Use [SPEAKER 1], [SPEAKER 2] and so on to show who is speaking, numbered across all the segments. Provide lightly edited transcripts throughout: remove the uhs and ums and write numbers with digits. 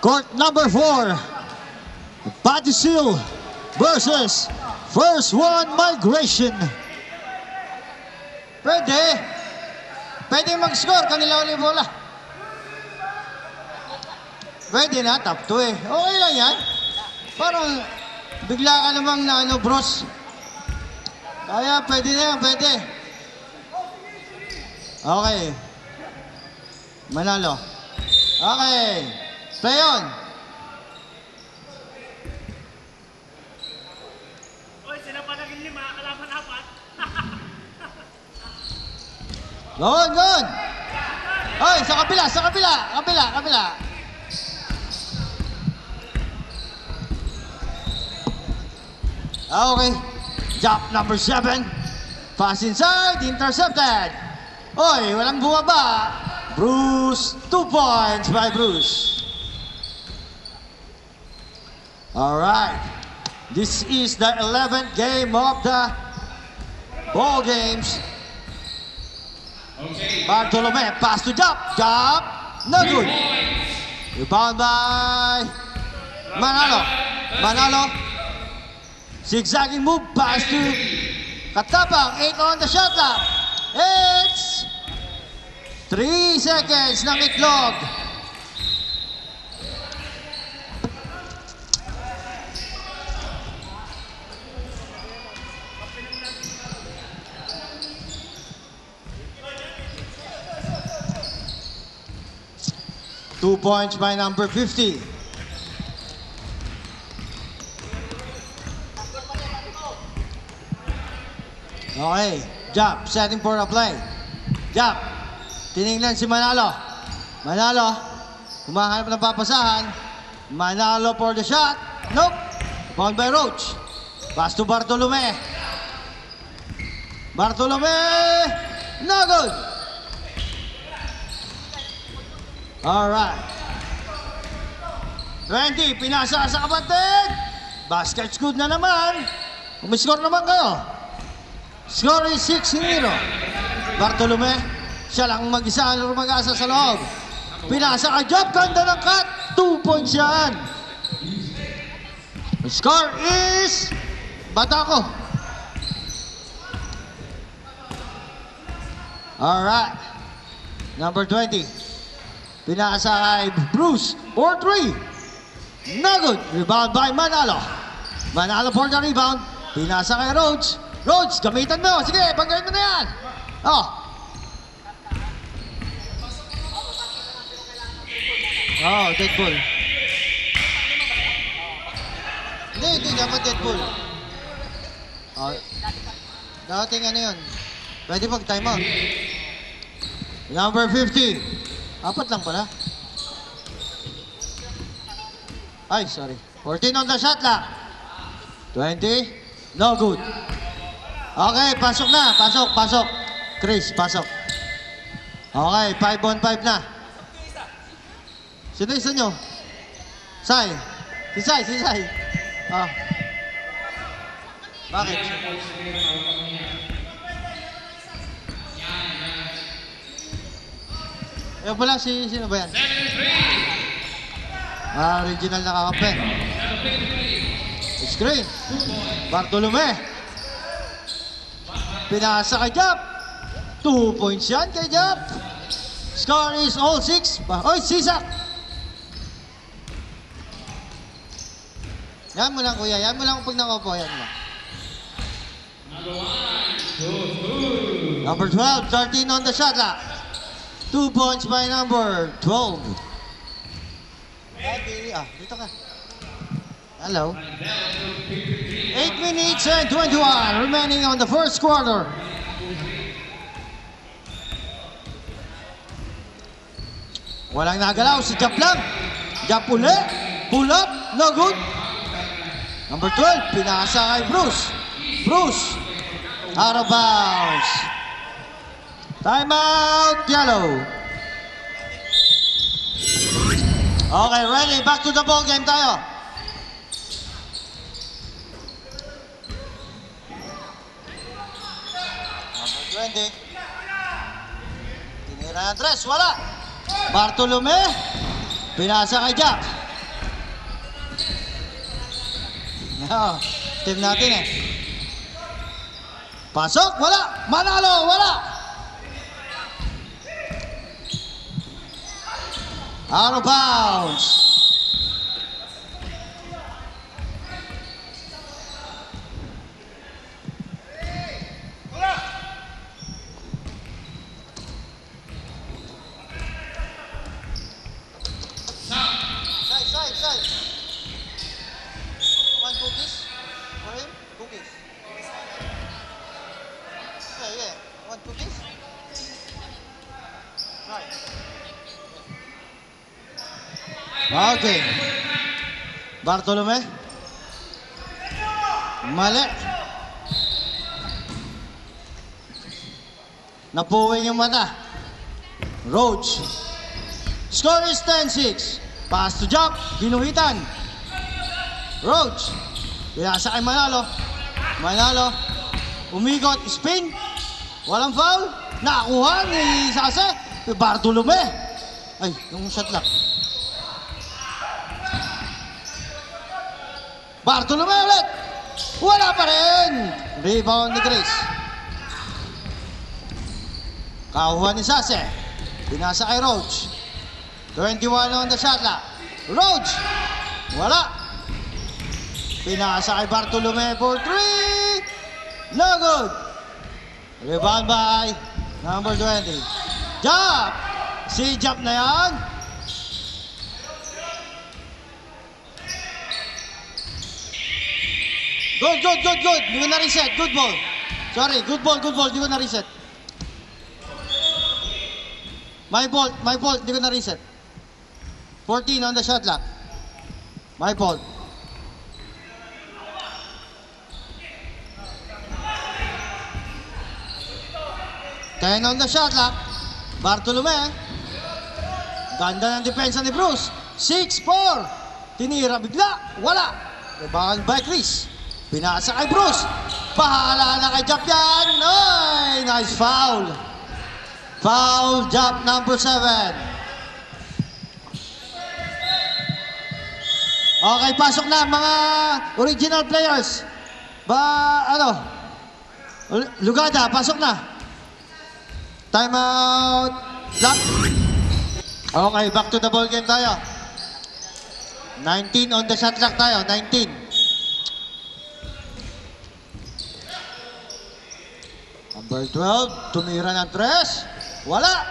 [SPEAKER 1] Court number 4. Battlefield versus First One Migration.
[SPEAKER 2] Pwede mag-score, kanila ulit bola. Pwede na, top 2 eh. Okay lang yan. Parang bigla ka namang na bros. Kaya pwede na yan, pwede. Okay. Manalo. Okay. Play on.
[SPEAKER 3] Oy, sila pa naging 5, kalaban 4.
[SPEAKER 2] Good. Oy, sa kabila.
[SPEAKER 1] Okay. Jump number 7. Pass inside. Intercepted. Oy, walang bumaba. Bruce. 2 points by Bruce. Alright. This is the 11th game of the ball games. Bartolome. Pass to Jump. Jump. No good. Rebound by Manalo. Zigzagging move, pass to Katapang, 8 on the shot clock. It's 3 seconds ng itlog. Two points by number 50. Okay, Jump, setting for a play. Jump, tinignan si Manalo. Humahanap ng papasahan. Manalo for the shot. Nope. Found by Roach. Pass to Bartolome. No good. Alright. 20, pinasa sa kapatid. Basket's good na naman. Umiscore naman kayo. Score is 6-0. Bartolome, siya lang mag-isa ang mag-asa sa loob. Pinasa kay Job, ganda ng cut. 2 points yan. The score is Batako. Alright. Number 20. Pinasa kay Bruce. 4-3. No good. Rebound by Manalo. Manalo for the rebound. Pinasa kay Rhodes. Rhodes, gamitan mo. Sige, pagawin mo na yan. Oh, dead ball. Hindi naman dead ball. Dating ano yun. Pwede pag time out. Number 50. 4 lang pala. Ay, sorry. 14 on the shot clock. 20. No good. Okay, pasok na. Pasok. Chris, pasok. Okay, 5 on 5 na. Sino isa nyo? Sai. Si Sai. Ah. Bakit? Ayun pala, sino ba yan? Original na kakampi. Screen. Bartolome. Pinasa kay Jap. 2 points yan kay Jap. Score is all 6. Oy, Sisak. Yan mo lang, kuya. Yan mo lang pag nakaupo. Yan mo. Number 12, 13 on the shot clock. 2 points by number 12. Dito ka. Hello. 8 minutes and 21 remaining on the first quarter. Walang nagalaw si Jap lang. Jap uli. Pull up. No good. Number 12, pinasa kay Bruce. Out of bounds. Timeout, yellow. Okay, ready. Back to the ball game tayo. Number 20. Tinira ng dress, wala. Bartolome. Pinasa kay Jack.
[SPEAKER 2] Oh, team natin eh. Pasok, wala. Manalo, wala. Out of bounds. Side. One cookies for him? Cookies. Yeah. One cookies? Right. Okay. Bartolome. Mali. Napuwing yung mata. Roach. Score is 10-6. Pass to jump. Ginuhitan. Roach. Pinasa kay Manalo. Manalo. Umigot. Spin. Walang foul. Nakakuha ni Sase. Bartolome. Ay, yung shot lock. Bartolome ulit. Wala pa rin. Rebound ni Grace. Kakuha ni Sase. Pinasa kay Roach. 21 on the shot clock. Roach. Wala. Pinasa kay Bartolome for 3. No good. Rebound by number 20. Jump. Si jump na yan. Good. Di ko na-reset. Good ball. Sorry, good ball. Di ko na-reset. My fault. Di ko na-reset. 14 on the shot clock. My fault. Ten on the shot clock. Bartolome. Ganda ng depensa ni Bruce. 6-4. Tinira bigla. Wala. Rebound by Chris. Pinasa kay Bruce. Pahala na kay Jap yan. Ay, nice foul. Foul, Jap number 7. Okay, pasok na mga original players. Lugada, pasok na. Time out. Lock. Okay, back to the ball game tayo. 19 on the shot clock tayo, 19. Number 12, tumira ng 3. Wala.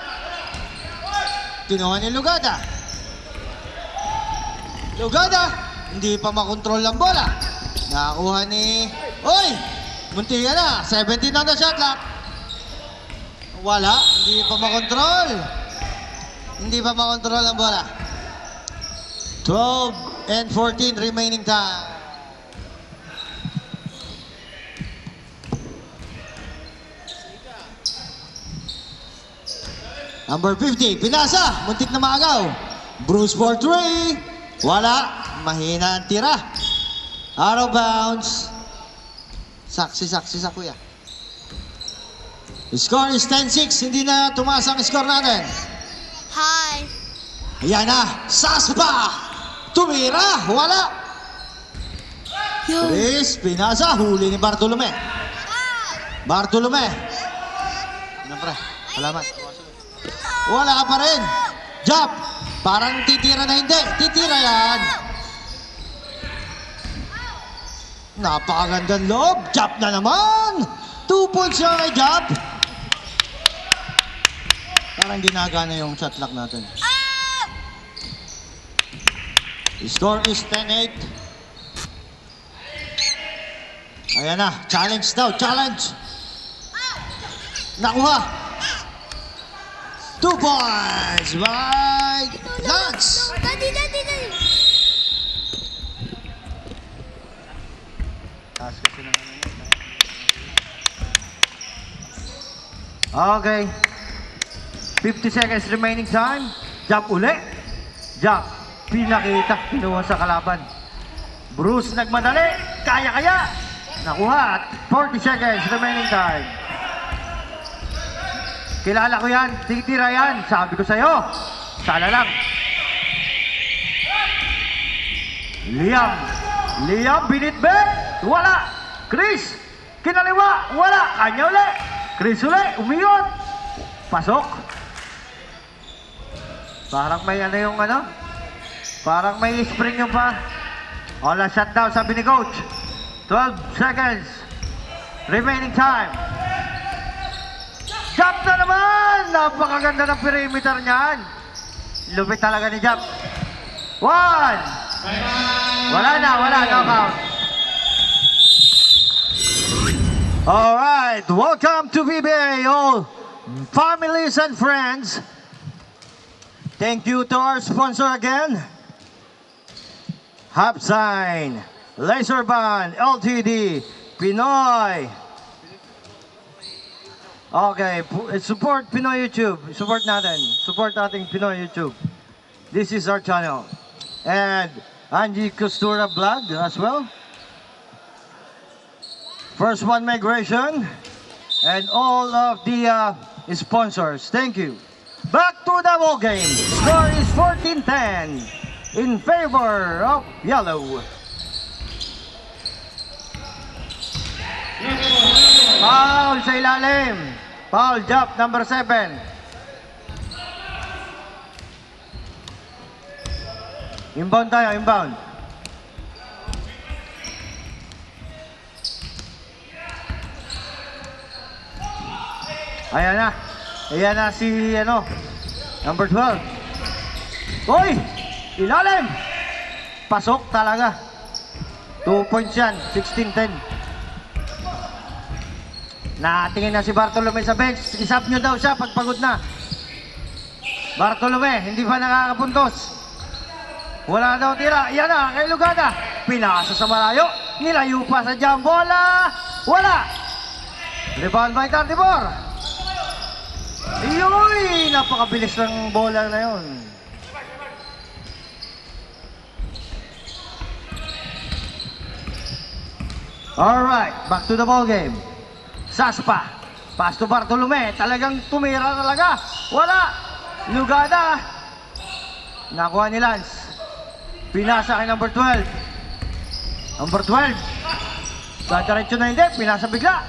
[SPEAKER 2] Kinuha ni Lugada. Lugada, hindi pa makontrol ang bola. Nakakuha ni... Oy! Munti ka na. 17 on the shot clock. Wala. Hindi pa makontrol. Hindi pa makontrol ang bola. 12 and 14 remaining time. Number 50, pinasa. Muntik na maagaw. Bruce for 3. Wala. Mahina ang tira. Out of bounds. Saksi sa kuya. The score is 10-6. Hindi na tumaas ang score natin.
[SPEAKER 4] Hi.
[SPEAKER 2] Ayan na. Saspa. Tumira. Wala.
[SPEAKER 4] Yo.
[SPEAKER 2] Chris, pinasa. Huli ni Bartolome. Bartolome. Siyempre. Salamat. Wala ka pa rin. Jump. Parang titira na hindi. Titira yan. Napakagandang loob. Jump na naman. 2 points yung kay Jump. Parang ginagana yung shot clock natin. The score is 10-8. Ayan na. Challenge daw. Challenge. Nakuha. 2 points by Lance.
[SPEAKER 4] Daddy.
[SPEAKER 1] Okay. 50 seconds remaining time. Jump uli. Jump. Pinakita. Kinuha sa kalaban. Bruce nagmadali. Kaya. Nakuha. 40 seconds remaining time. Kilala ko yan. Titira yan. Sabi ko sa'yo. Sana lang. Liam.
[SPEAKER 2] Liam binitbit. Wala. Chris. Kinaliwa. Wala. Kanya uli. Chris uli. Umiyot. Pasok. Parang may ano yung ano? Parang may spring yung pa. All shut down sabi ni coach. 12 seconds. Remaining time. Jump na naman! Napakaganda ng perimeter niyan. Lupit talaga ni Jump. 1. Wala na, knockout. Alright, welcome to PBA, all families and friends. Thank you to our sponsor again. Hapsign, Laserband, LTD, Pinoy. Okay, support Pinoy YouTube. Support natin. Support nating Pinoy YouTube. This is our channel. And Angie Costura Vlog as well. First One Migration. And all of the sponsors. Thank you. Back to the ball game. Score is 14-10 in favor of yellow. Foul sa ilalim. Foul jump number 7. Inbound tayo, inbound. Ayan na. Ayan na si number 12. Uy! Ilalim! Pasok talaga. 2 points yan. 16-10. Natingin na si Bartolome sa bench. Isap nyo daw siya pag pagod na. Bartolome, hindi pa nakakapuntos. Wala daw tira. Yan na, kay Lugada. Pinasa sa malayo. Nilayo pa sa jam. Bola! Wala! Rebound by 34. Iyoy! Napakabilis ng bola na yun. Alright, back to the ball game. Saspa. Pass to Bartolome. Talagang tumira talaga. Wala. Lugada. Nakuha ni Lance. Pinasa kay number 12. Number 12. Dadiretso na hindi. Pinasa bigla.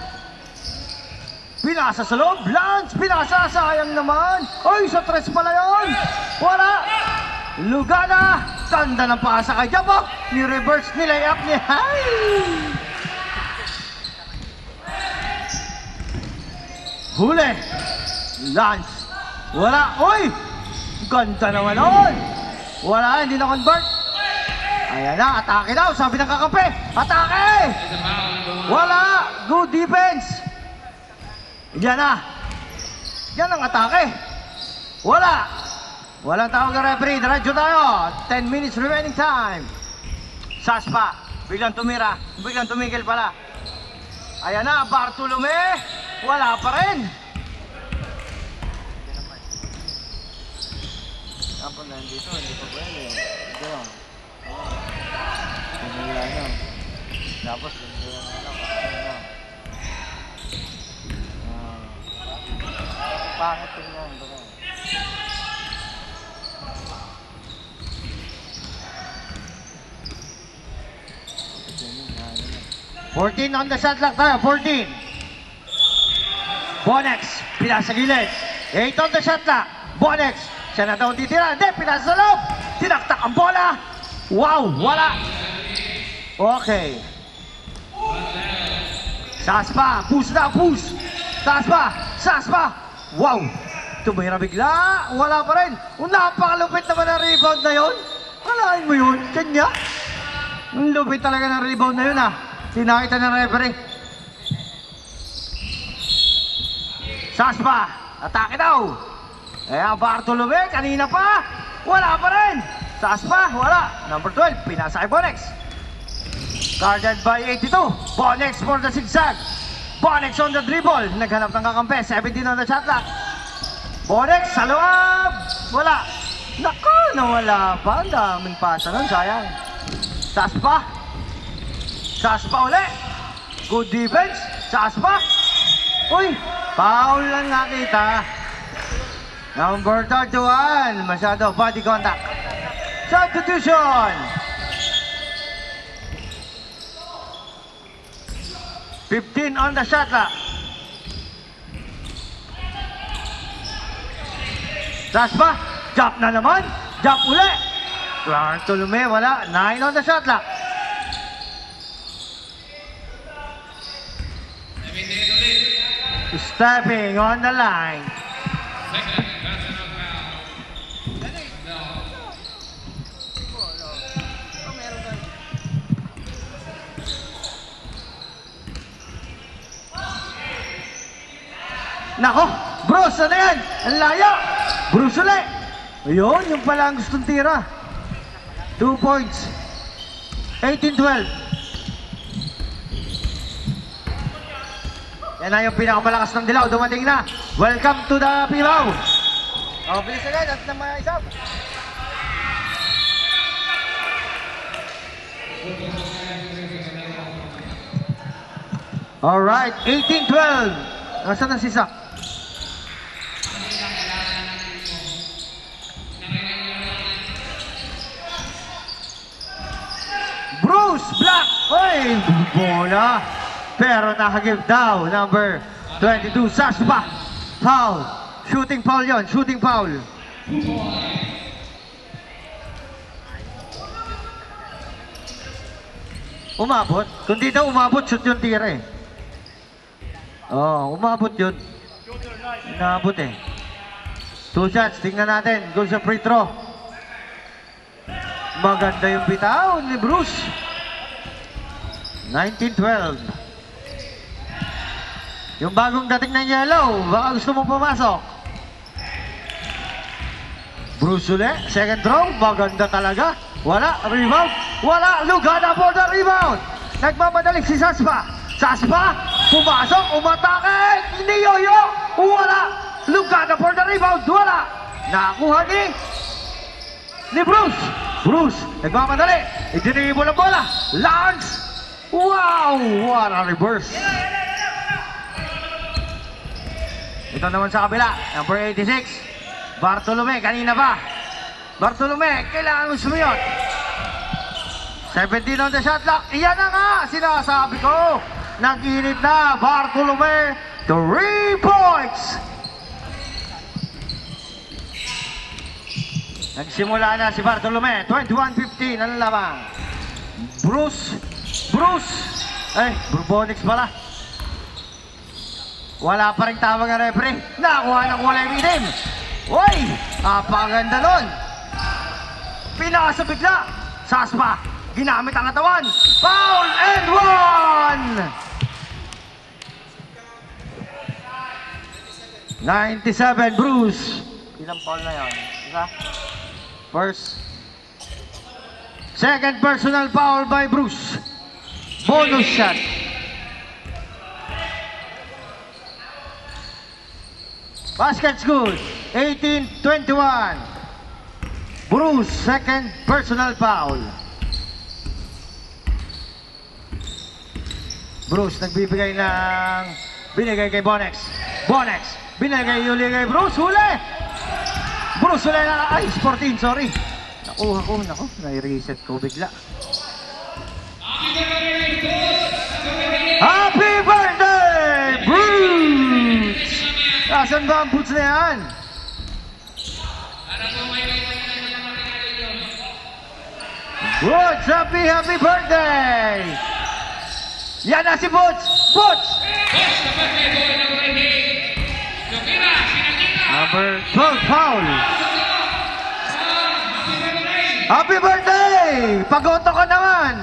[SPEAKER 2] Pinasa sa loob. Lance. Pinasa. Sayang naman. Oy, sa tres pala yun. Wala. Lugada. Tanda ng paasa kay Jabok. Ni-reverse nilayap niya. Hay! Huli. Lance. Wala. Uy! Ganda naman nun. Wala. Hindi na-convert. Ayan na. Atake daw. Sabi ng kakampi. Atake! Wala. Good defense. Yan na. Yan ang atake. Wala. Walang tawag ng referee. Diretso tayo. 10 minutes remaining time. Saspa. Biglang tumira. Biglang tumigil pala. Ayan na. Bartolome. Wala pa rin. Tapos na dito, hindi pa pwede. Ito. Pinila nyo. Tapos, pinila nyo. Pangit tingnan. Ito ka. 14 on the shot clock tayo. 14. Bonex, pinasa gilid. 8 on the shot clock. Bonex, siya na daw titira. Hindi, pinasa sa loob. Tinaktak ang bola. Wow, wala. Okay. Saspa, push na, push. Saspa. Wow. Tumira bigla. Wala pa rin. Napakalupit naman ang rebound na yun. Kalahin mo yun, kanya. Ang lupit talaga ng rebound na yun Tinakita ng referee. Saspa, atake daw. Ayan, Bartolome, kanina pa. Wala pa rin. Saspa, wala. Number 12, pinasa kay Bonex. Guarded by 82. Bonex for the zigzag. Bonex on the dribble. Naghanap ng kakampi. 17 on the shot clock. Bonex sa loob. Wala. Naku, nawala pa. Ang daming pasa nun, sayang. Saspa uli. Good defense. Saspa. Uy, foul lang nakita. Number 31. Masyado body contact. Substitution.
[SPEAKER 1] 15 on the shot clock. Saspa, jump na naman. Jump uli. Bartolome, wala. 9 on the shot clock. Stepping on the line. Nako, Bruce, ano yan? Ang layo. Bruce ulit. Ayun, yung pala ang gustong tira. 2 points. 18-12. Yan na yung pinakamalakas ng dilaw. Dumating na. Welcome to the Pilaw. O, bilis agad at na mga isap. Alright, 18-12. Nasaan na si Zach? Bruce Black! Oy! Bola! Pero nakagive daw. Number 22, Saspa. Foul. Shooting foul yon. Shooting foul. Umabot. Kung di daw umabot, shoot yung tira eh. Oh, umabot yun. Inabot eh. 2 shots. Tingnan natin. Goal sa free throw. Maganda yung bitaw ni Bruce. 19-12. Yung bagong dating ng yellow, baka gusto mong pumasok. Bruce ulit, second throw, maganda talaga. Wala, rebound, wala, Lugana for the rebound. Nagmamadalik si Saspa. Saspa, pumasok, umatake, hindi yoyo, wala. Lugana for the rebound, wala. Nakuha ni Bruce. Bruce, nagmamadali, idinibol ang bola. Lance, wow, what a reverse. Ito naman sa kabila, number 86, Bartolome, kanina pa. Bartolome, kailangan mo sumiyot. 17 on the shot clock. Iyan na nga, sinasabi ko. Nag-init na, Bartolome, 3 points. Nagsimula na si Bartolome, 21-15 ang lamang. Bruce, Bourbonix pala. Wala pa rin tawag ang referee. Nakuha ng walay bidim. Uy! Apaganda nun. Pinasa bigla. Saspa. Ginamit ang katawan. Foul and 1! 97, Bruce. Ilang foul na yun? Isa? First. Second personal foul by Bruce. Bonus shot. Basket's good. 18-21. Bruce, second personal foul. Bruce, nagbibigay ng binigay kay Bonex. Bonex, binigay uli kay Bruce. Huli! Bruce, huli na. Ay, 14, sorry. Naku, nai-reset ko bigla. Happy birthday, Bruce! Asan ba ang boots na yan? Boots, happy birthday! Yan na si Boots! Boots! Number 12, foul. Happy birthday! Pagoto ka naman!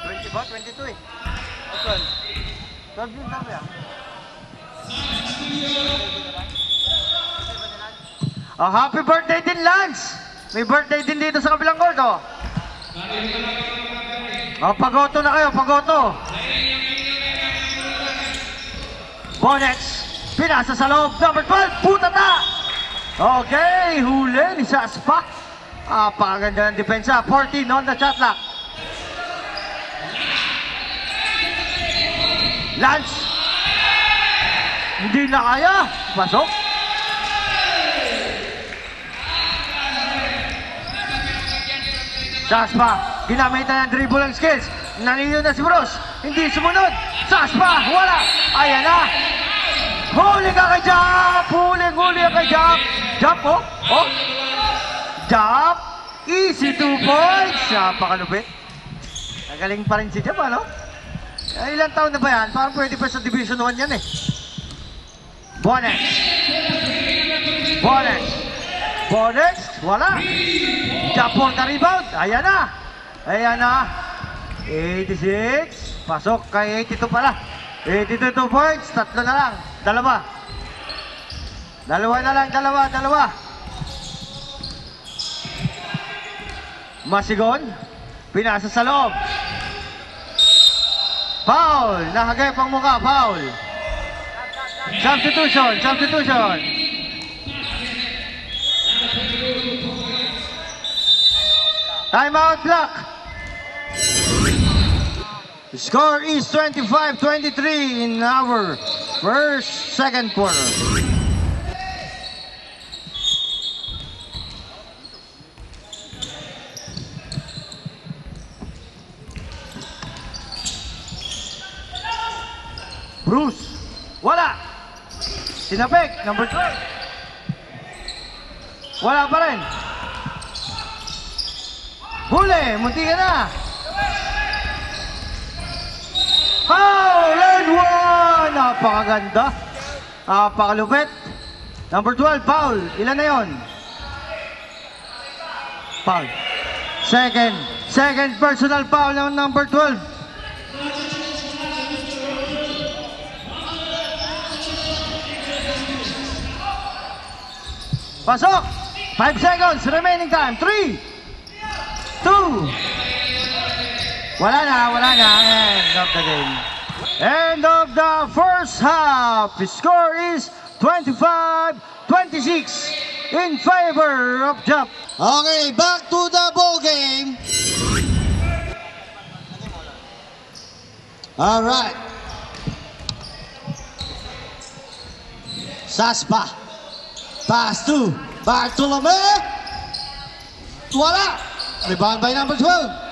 [SPEAKER 1] 20 ba? 22 eh. 12 yung sabi ah. Oh, happy birthday din, Lance! May birthday din dito sa kabilang court, oh. Oh, pagoto na kayo, pagoto. Bonex, pinasa sa loob, number 12, putata! Okay, huli ni Saspa. Paganda ng depensa, 14 on the shot clock. Lance, hindi na kaya. Pasok. Saspa,
[SPEAKER 2] Ginamitan ng dribble ang skills. Nanilo na si Bruce. Hindi sumunod. Saspa, wala. Ayan na. Huli ka kay Jump. Huli ka kay Jump. Jump, oh. Oh. Jump. Easy 2 points. Napakalupit. Nagaling pa rin si Jump, ano? Ilang taon na ba yan? Parang pwede pa sa Division 1 yan eh. Bonex. Wala. Japon na rebound. Ayan na. 86. Pasok kay 82 pala. 82 points. Tatlo na lang. Dalawa na lang. Masigon. Pinasa sa loob. Foul. Nahagip ang mukha. Foul. Substitution. Timeout block. The score is 25-23 in our second quarter. Bruce, wala. Tinapik, number 12. Wala pa rin. Huli, munti ka na. Foul and one! Napakaganda. Napakalupit. Number 12, foul. Ilan na yon? Foul. Second personal foul ng number 12. Pasok! 5 seconds remaining time. 3, 2. Wala na. End of the game. End of the first half. The score is 25-26 in favor of Jump.
[SPEAKER 1] Okay, back to the ball game. All right. Saspa. Pass to Bartolome. Wala. Rebound by number 12.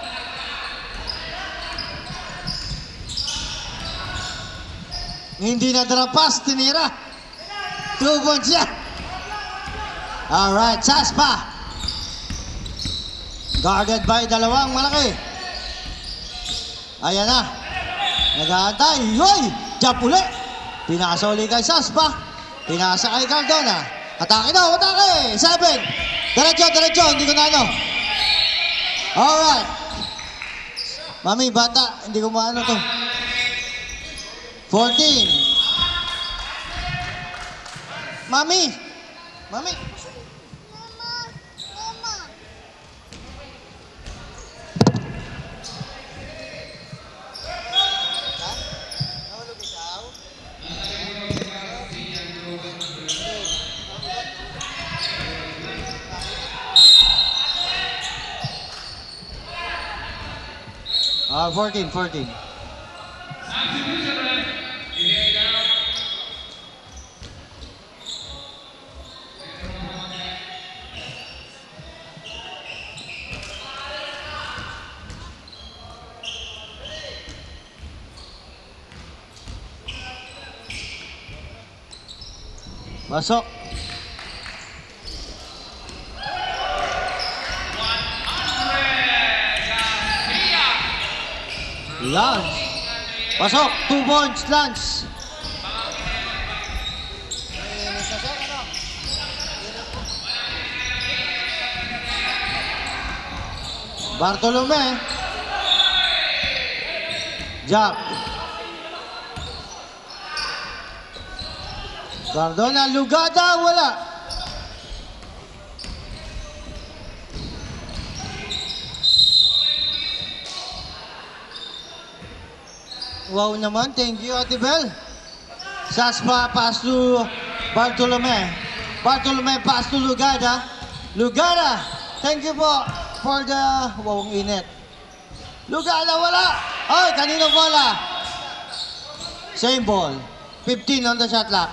[SPEAKER 1] Hindi na pass, tinira. 2 points siya. Alright, Saspa. Guarded by dalawang malaki. Ayan na. Nag-aantay. Yoy! Jump uli. Pinasa uli kay Saspa. Pinasa kay Cardona. Atake daw, atake! 7. Diretso, hindi ko na ano. Alright. Mami, bata, hindi ko maano to. 14. Mami! Ah, 14. Pasok. Lance. Pasok. 2 points, Lance. Bartolome. Jump. Cardona, Lugada, wala. Wow naman, thank you, Ate Bel. Saspa, pass to Bartolome. Bartolome, pass to Lugada. Lugada, thank you po for the... Wow, ang init. Lugada, wala. Ay, kanino bola? Same ball. 15 on the shot clock.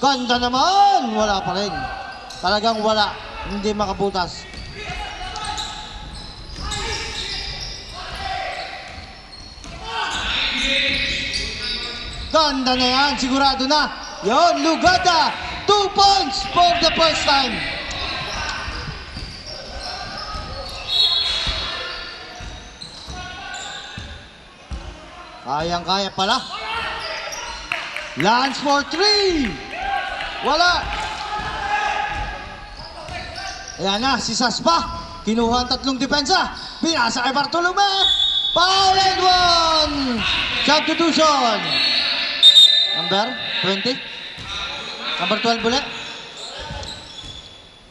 [SPEAKER 1] Ganda naman! Wala pa rin. Talagang wala. Hindi makabutas. Ganda na yan. Sigurado na. Yon, Lugada. 2 points for the first time. Kayang-kaya pala. Lance for 3. Wala. Ayan na, si Saspa. Kinuha ang 3 depensa. Pinasa kay Bartolome. Foul and 1. Substitution. Number 20. Number 12 ulit.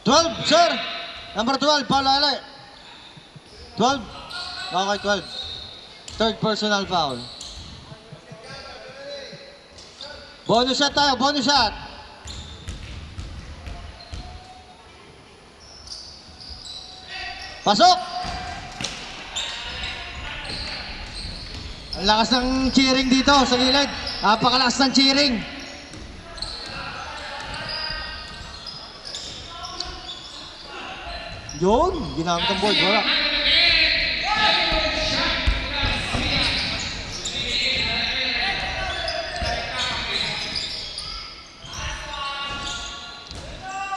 [SPEAKER 1] 12, sir. Number 12, Paulale. 12. Okay, 12. Third personal foul. Bonus shot tayo, bonus shot. Pasok! Ang lakas ng cheering dito sa gilid. Napakalakas ng cheering. Yun, ginamit ang board. Wala.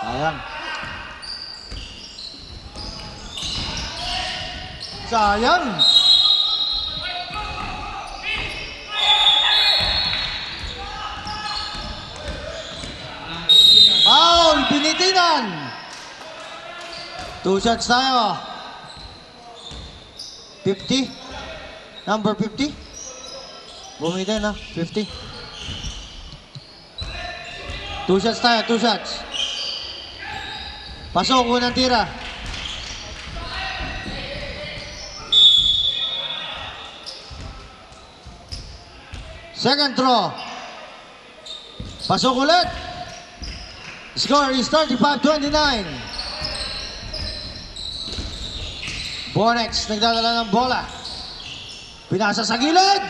[SPEAKER 1] Sayang. Sayang. Foul, pinitinan. 2 shots tayo. 50. Number 50. Bumida na, 50. 2 shots tayo, 2 shots. Pasok, unang tira. Second throw. Pasok ulit. Score is 35-29. Bonex nagdadala ng bola. Pinasa sa gilid.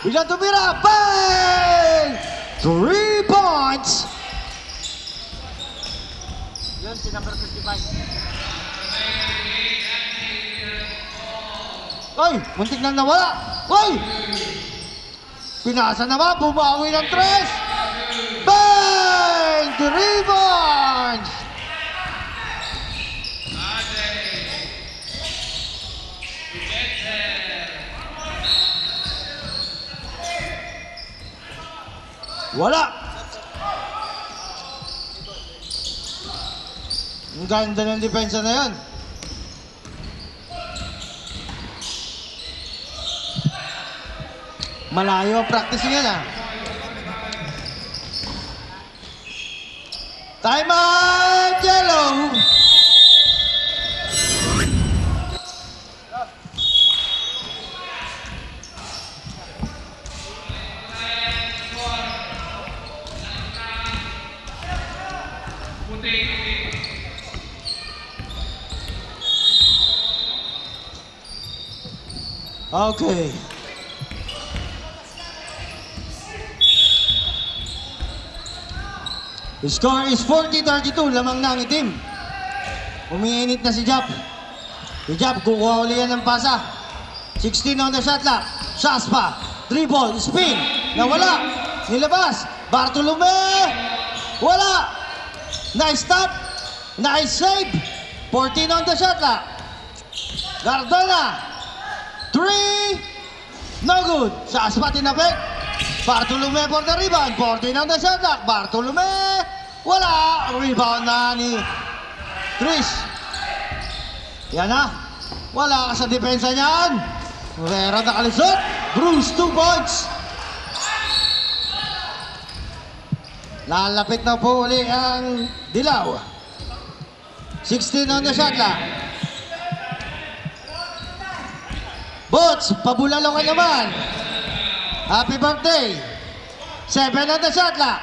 [SPEAKER 1] Biglang tumira. Bang! 3 points. Yun si number 55. Ay, muntik na nawala. Ay! Pinasa naman, bumawi ng 3. Bang! 3 points. Wala. Ang ganda ng depensa na yan. Malayo ang practice yan ah. Time out, yellow. Okay. The score is 40-32. Lamang na ang itim. Umiinit na si Jap. Si Jap, kukuha uli yan ng pasa. 16 on the shot clock. Saspa. Dribble. Spin. Nawala. Nilabas. Bartolome. Wala. Nice stop. Nice save. 14 on the shot clock. Cardona. 3. No good. Saspa tinapik. Bartolome for the rebound. 14 on the shot clock. Bartolome. Wala. Rebound na ni Chris. Yan na. Wala ka sa depensa niyan. Herrera nakalisot. Bruce, 2 points. Lalapit na po uli ang dilaw. 16 on the shot clock. Boots, pabulalo ka naman. Happy birthday. 7 on the shot clock.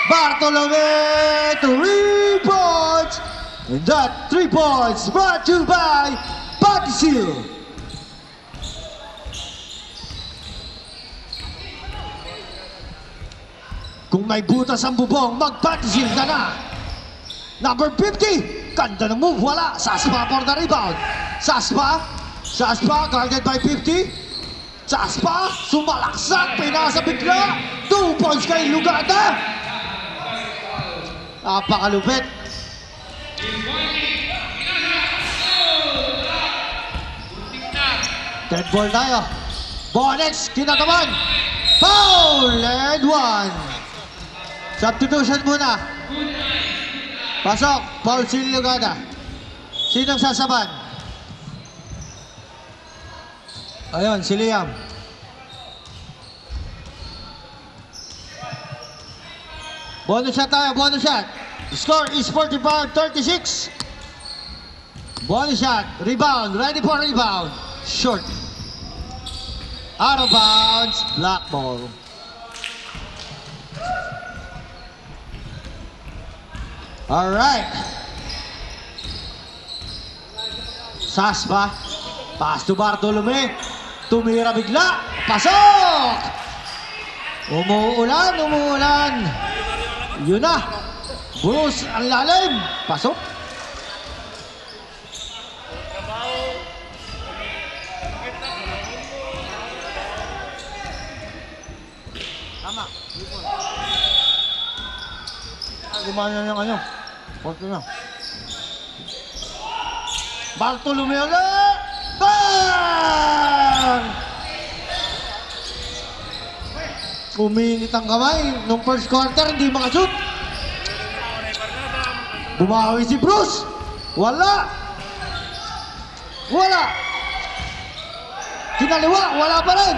[SPEAKER 1] Bartolome, 3 points. And that 3 points brought to you by Batissil. Kung may butas ang bubong, mag-Batissil ka na. Number 50. Ganda ng move. Wala. Saspa for the rebound. Saspa guarded by 50. Saspa. Sumalaksak. Pinasa bigla. 2 points kay Lugada. Napakalupit. Dead ball tayo. Bonex, kinataman. Foul and 1. Substitution muna. Pasok, Paul Silugada. Sinong sasaban? Ayun, si Liam. Bonus shot tayo, bonus shot. Score is 45-36. Bonus shot, rebound, ready for rebound. Short. Out of bounds, black ball. All right. Saspa. Pass to Bartolome. Tumira bigla. Pasok! Umuulan. Yun na. Bruce, ang lalim. Pasok. Tama. Gumana ng ano. Porto na. Bartolome ulit! Bang! Uminit ang kamay. Nung first quarter, hindi makashoot. Bumawi si Bruce. Wala. Kinaliwa. Wala pa rin.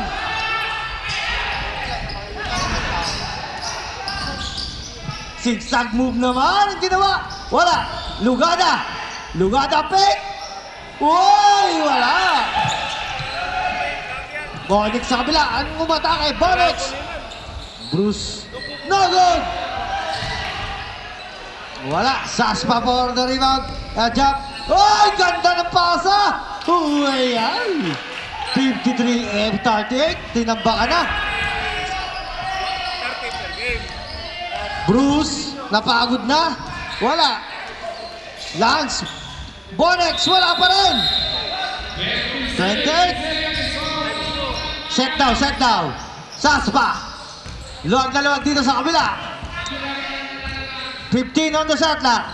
[SPEAKER 1] Zigzag move naman ang ginawa. Wala. Lugada pick. Uy, wala. Bonex sa kabila. Ang umatake, Bonex. Bruce. No good. Wala. Saspa for the rebound. Jump. Uy, ganda ng pasa. Uy, ay. 53-38. Tinambakan na. Bruce, napagod na. Wala. Lance. Bonex, wala pa rin. 28. Set down. Saspa. Luwag na luwag dito sa kabila. 15 on the shot clock.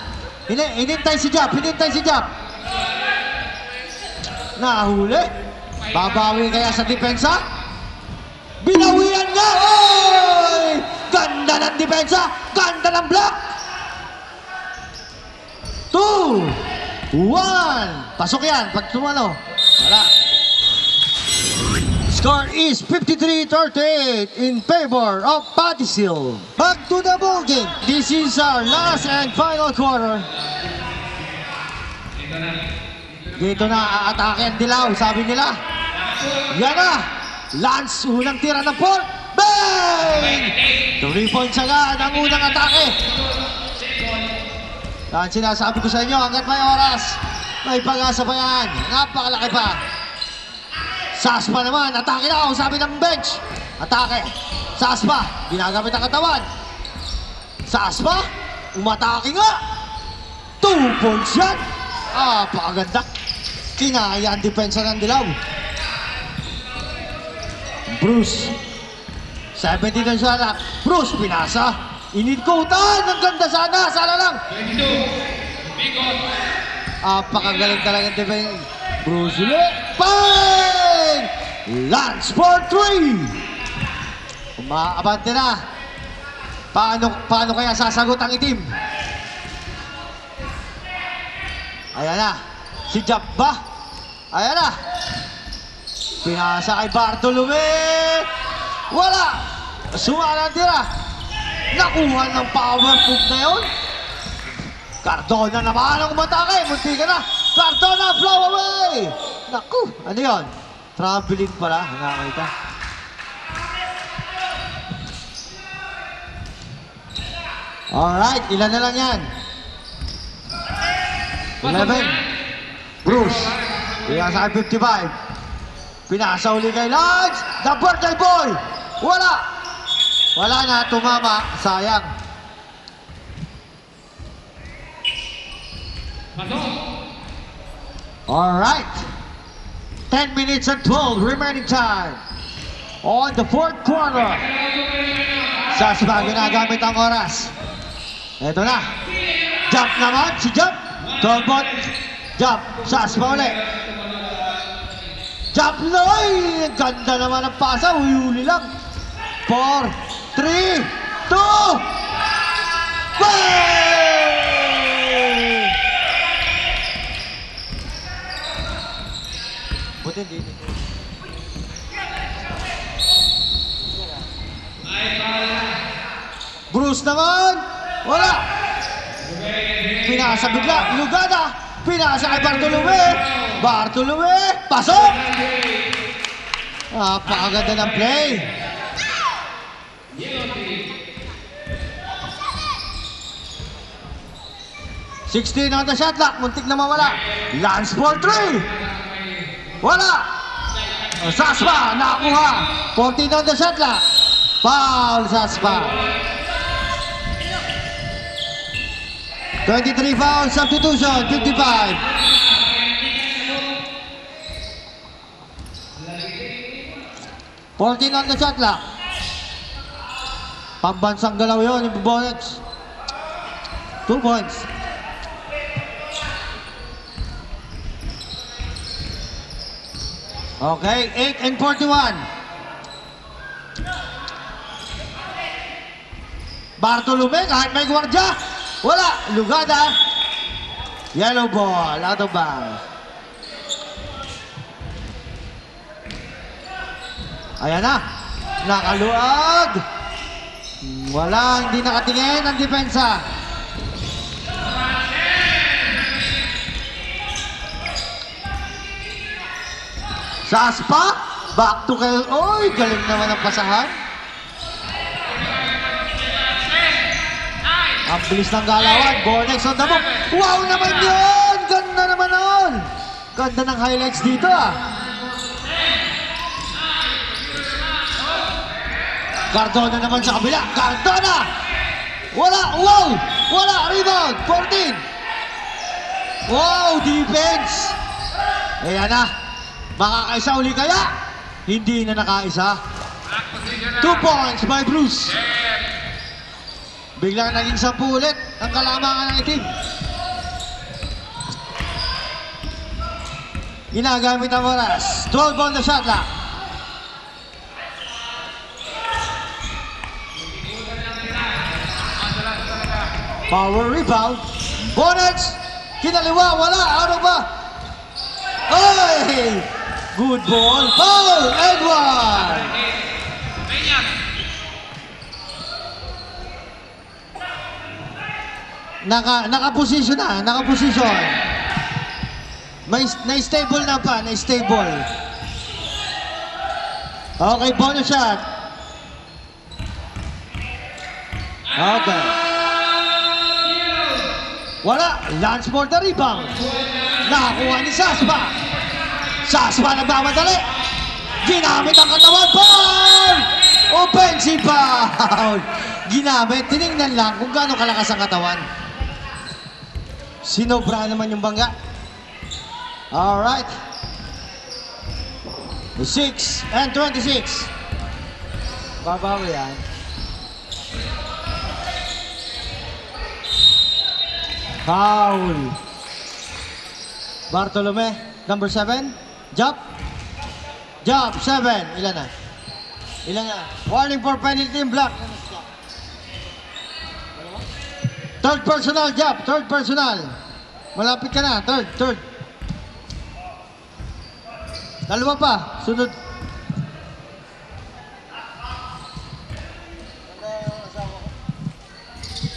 [SPEAKER 1] Inintay si Jap. Nahuli. Babawi kaya sa depensa. Binawian nga. Oy! Ganda ng depensa. Ganda ng block. 2, 1. Pasok yan. Pag tumano. Wala. Score is 53-38 in favor of Patisil. Back to the ball game. This is our last and final quarter. Dito na aatake ang dilaw, sabi nila. Yan na. Lance, unang tira ng port. Bang! 3 points agad ang unang atake. Yan sinasabi ko sa inyo, hanggat may oras, may pag-asa pa yan. Napakalaki pa. Saspa naman, atake na ako, sabi ng bench. Atake. Saspa, ginagamit ang katawan. Saspa, umatake nga. 2 points yan. Pakaganda. Kinaya ang depensa ng dilaw. Bruce. 70 na siya na. Bruce, pinasa. Inidkutan. Ang ganda sana. Sana lang. Pakagaling talaga ang depensa. Bruce ulit. Bang! Lance for 3. Umaabante na. Paano kaya sasagot ang itim? Ayan na. Si Jap ba? Ayan na. Pinasa kay Bartolome. Wala. Sumala ang tira. Nakuha ng power move na yun. Cardona naman ang umatake. Munti ka na. Cardona, flow away. Naku. Ano yun? Traveling pala. Nakakita. Alright. Ilan na lang yan? 11. Bruce. Pinasa kay 55. Pinasa uli kay Lance. The birthday boy. Wala. Wala na. Tumama. Sayang. All right. 10 minutes and 12 remaining time. On the fourth quarter. Saspa ginagamit ang oras. Ito na. Jump naman si Jump. 12 point. Jump. Saspa ulit. Jump Loy! Ang ganda naman ng pasa. Uyuli lang. 4, 3, 2, bang! Buti hindi. Bruce naman! Wala! Pinasa bigla. Lugada. Pinasa kay Bartolome. Bartolome. Pasok! Napakaganda ng play. $16 on the shot clock. Muntik na mawala. Lance for 3. Wala. Saspa. Nakakuha. 14 on the shot clock. Foul Saspa. 23 foul substitution. 55. $14 on the shot clock. Pambansang galaw yun, yung Bonets. 2 points. Okay, 8 and 41. Bartolome, kahit may gwardya. Wala, Lugada. Yellow ball, out of bounds. Ayan na, nakaluag. Wala, hindi nakatingin ang depensa. Saspa, back to kayo. Oy, galing naman ang pasahan. Ang bilis ng galawan. Bonex on the move. Wow naman yun! Ganda naman nun! Ganda ng highlights dito ah. Cardona naman sa kabila. Cardona! Wala! Wow! Wala! Rebound! 14! Wow! Defense! Ayan na. Makakaisa uli kaya? Hindi na nakaisa. 2 points by Bruce. Biglang naging 10 ulit ang kalamangan ng itim. Ginagamit ang oras. 12 on the shot clock. Power rebound. Bonets. Kinaliwa. Wala. Ano ba? Ay! Good ball. Foul! Edward! Naka-position na. Naka-position. Na-stable na pa. Na-stable. Okay, bonus shot. Okay. Wala. Lance for the rebound. Nakakuha ni Saspa. Saspa nagmamadali. Ginamit ang katawan. Foul! Offensive foul. Ginamit. Tinignan lang kung gaano kalakas ang katawan. Sinobra naman yung bangga. Alright. 6 and 26. Babawi yan. Foul. Bartolome, number 7. Jump. Jump, 7. Ilan na? Ilan na? Warning for penalty in block. Third personal, jump. Third personal. Malapit ka na. Third. Dalawa pa. Sunod.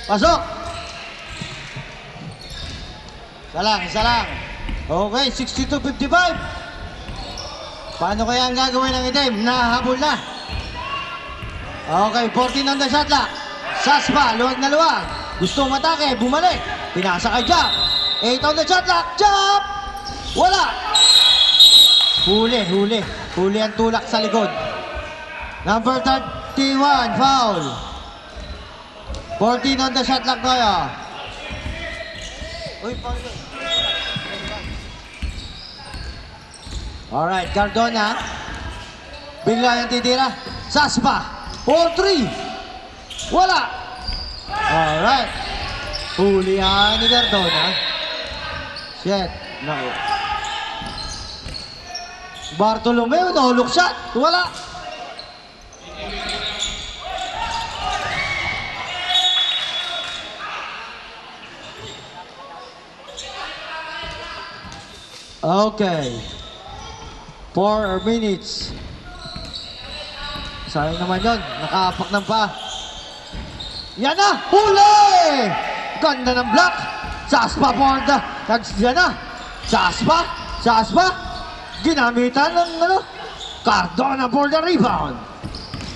[SPEAKER 1] Pasok. Isa lang. Okay, 62-55. Paano kaya ang gagawin ng itim? Nahabol na. Okay, 14 on the shot clock. Saspa, luwag na luwag. Gusto matake, bumalik. Pinasa kay Jump. 8 on the shot clock. Jump! Wala. Huli. Huli ang tulak sa likod. Number 31, foul. 14 on the shot clock tayo. Uy, foul.
[SPEAKER 2] Alright, Cardona. Bigla yung titira. Saspa. 4-3. Wala. Alright. Huli yan ni Cardona. Shit. No. Bartolomeo, no look shot. Wala. Okay. 4 minutes. Sayang naman yun. Nakaapak ng pa. Yan na! Huli! Ganda ng block. Saspa for the... Yan na. Saspa. Saspa. Ginamitan ng ano. Cardona for the rebound.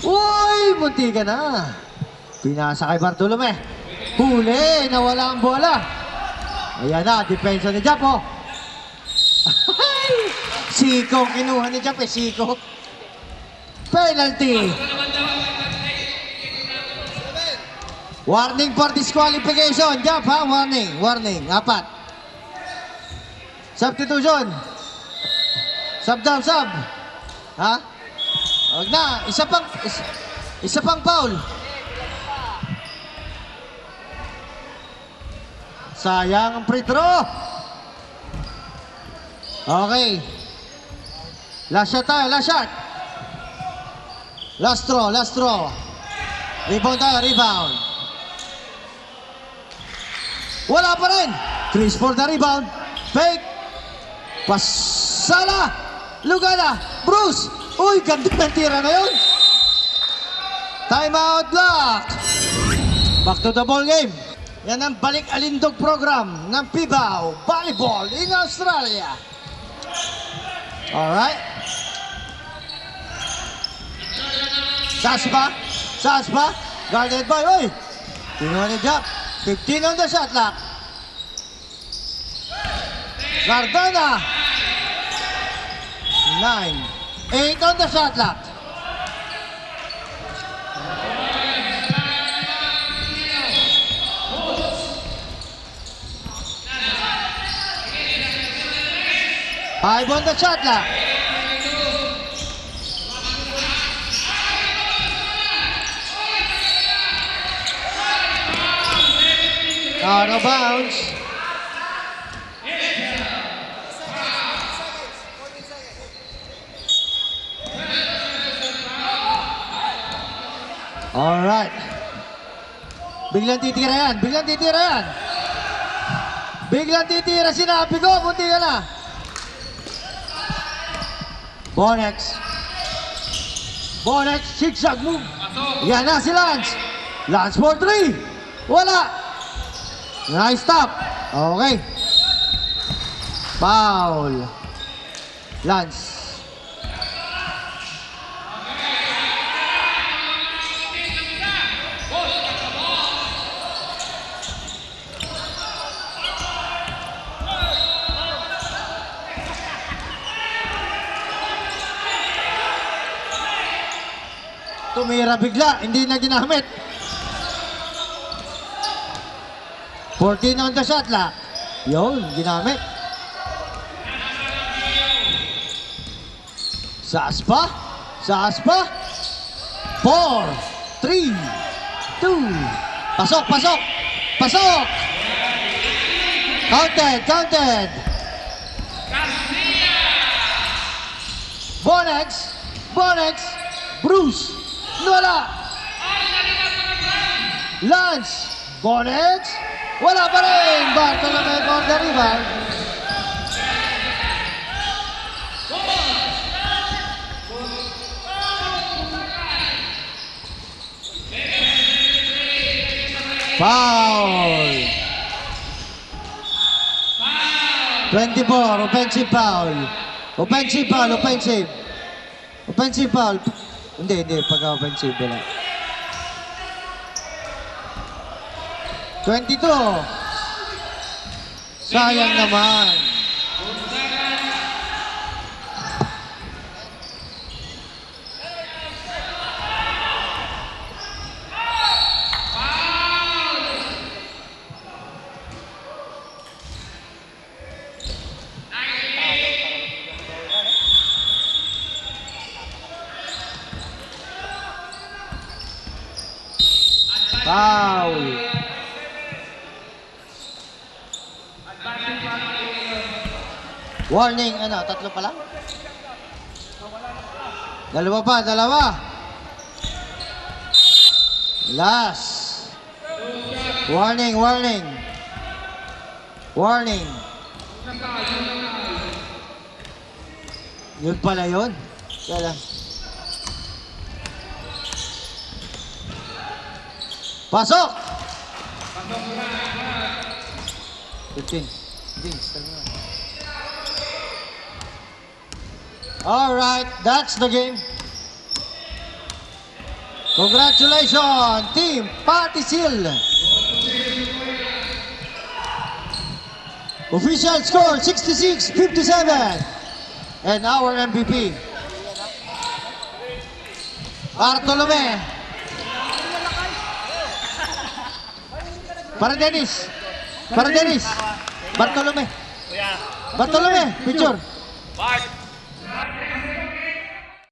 [SPEAKER 2] Uy! Munti ka na. Pinasa kay Bartolome. Huli! Nawala ang bola. Ayan na. Depensa ni Japo. Siko. Kinuha ni Japo. Siko. Penalty. Warning for disqualification. Jump ha, warning. Warning. 4. Substitution. Sub down, sub. Ha? Huwag na. Isa pang foul. Sayang ang free throw. Okay. Last shot tayo, last shot. Last throw, last throw. Rebound tayo, rebound. Wala pa rin. Chris for the rebound. Fake. Pasala. Lugana. Bruce. Uy, ganda ng tira na yun. Timeout block. Back to the ball game. Yan ang balik alindog program ng PIBAO Volleyball in Australia. Alright. Saspa. Saspa. Guarded by, oy. Kinuha ni Jack. 15 on the shot clock. Cardona. 9. 8 on the shot clock. Five on the shot clock. Out of bounds. Alright. Biglang titira yan. Biglang titira yan. Biglang titira. Sinabi ko. Bunti ka na. Bonex. Bonex. Zigzag move. Yan na si Lance. Lance for 3. Wala. Nice stop. Okay. Foul. Lance. Tumira bigla, hindi na ginamit. 14 on the shot clock. Yun, ginamit. Saspa. Saspa. 4, 3, 2. Pasok, pasok. Pasok. Counted, counted. Bonex. Bonex. Bruce. Wala. Lance. Bonex. Wala pa rin. Bartolome for the rebound. Foul. 24. Offensive foul. Offensive foul. Offensive. Offensive foul. Hindi. Pagka-offensive wala. 22. Sayang naman.
[SPEAKER 1] Foul. Warning, ano, tatlo pa lang? Dalawa pa, dalawa. Last. Warning, warning. Warning. Yun pala yun. Kaya pasok! 15. Alright, that's the game. Congratulations, Team Patisil. Official score 66-57. And our MVP, Bartolome. Para Dennis. Para Dennis. Bartolome.
[SPEAKER 3] Kuya.
[SPEAKER 1] Bartolome, picture.
[SPEAKER 3] Bart.